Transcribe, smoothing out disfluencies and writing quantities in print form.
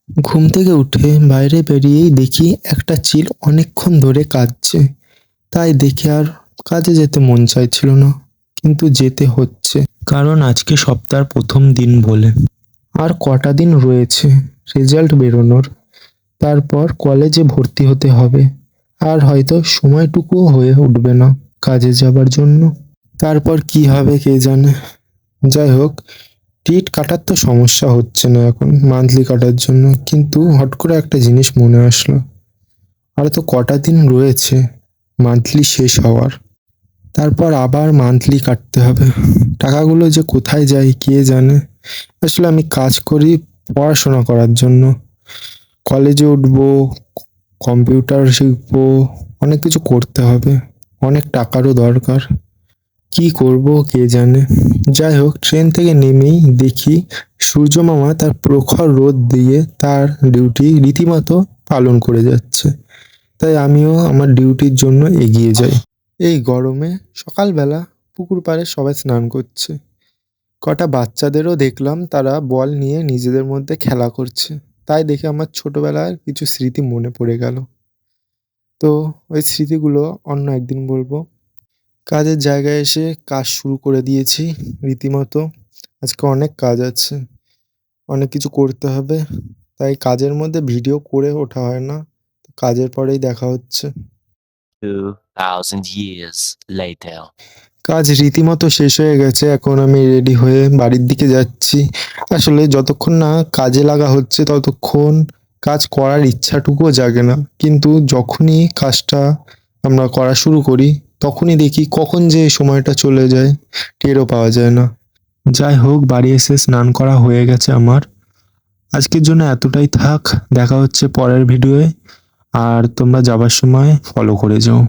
ঘুম থেকে উঠে বাইরে বেরিয়েই দেখি একটা চিল অনেকক্ষণ ধরে কাঁদছে। তাই দেখে আর কাজে যেতে মন চাইছিল না, কিন্তু যেতে হচ্ছে, কারণ আজকে সপ্তাহের প্রথম দিন বলে। আর কটা দিন রয়েছে রেজাল্ট বেরোনোর, তারপর কলেজে ভর্তি হতে হবে। আর হয়তো সময়টুকুও হয়ে উঠবে না কাজে যাবার জন্য। তারপর কি হবে কে জানে। যাই হোক, টিট কাটার তো সমস্যা হচ্ছে না এখন মান্থলি কাটার জন্য, কিন্তু হট করে একটা জিনিস মনে আসলো। আর তো কটা দিন রয়েছে মান্থলি শেষ হওয়ার, তারপর আবার মান্থলি কাটতে হবে। টাকাগুলো যে কোথায় যায় কে জানে। আসলে আমি কাজ করি পড়াশোনা করার জন্য, কলেজে উঠবো, কম্পিউটার শিখবো, অনেক কিছু করতে হবে, অনেক টাকারও দরকার। কি করব কে জানে। যাই হোক, ট্রেন থেকে নেমেই দেখি সূর্য মামা তার প্রখর রোদ দিয়ে তার ডিউটি রীতিমতো পালন করে যাচ্ছে। তাই আমিও আমার ডিউটির জন্য এগিয়ে যাই। এই গরমে সকালবেলা পুকুর পাড়ে সবাই স্নান করছে। কটা বাচ্চাদেরও দেখলাম তারা বল নিয়ে নিজেদের মধ্যে খেলা করছে। তাই দেখে আমার ছোটবেলার কিছু স্মৃতি মনে পড়ে গেল। তো ওই স্মৃতিগুলো অন্য একদিন বলবো। কাজের জায়গায় এসে কাজ শুরু করে দিয়েছি রীতিমতো। আজকে অনেক কাজ আছে, অনেক কিছু করতে হবে, তাই কাজের মধ্যে ভিডিও করে ওঠা হয় না। তো কাজের পরেই দেখা হচ্ছে। 2,000 years later. কাজ রীতিমতো শেষ হয়ে গেছে, এখন আমি রেডি হয়ে বাড়ির দিকে যাচ্ছি। আসলে যতক্ষণ না কাজে লাগা হচ্ছে ততক্ষণ কাজ করার ইচ্ছাটুকুও জাগে না, কিন্তু যখনই কাজটা আমরা করা শুরু করি তখনই দেখি কখন যে সময়টা চলে যায় টেরও পাওয়া যায় না। যাই হোক, বাড়ি এসে স্নান করা হয়ে গেছে আমার। আজকের জন্য এতটাই থাক, দেখা হচ্ছে পরের ভিডিওয়ে। আর তোমরা যাবার সময় ফলো করে যাও।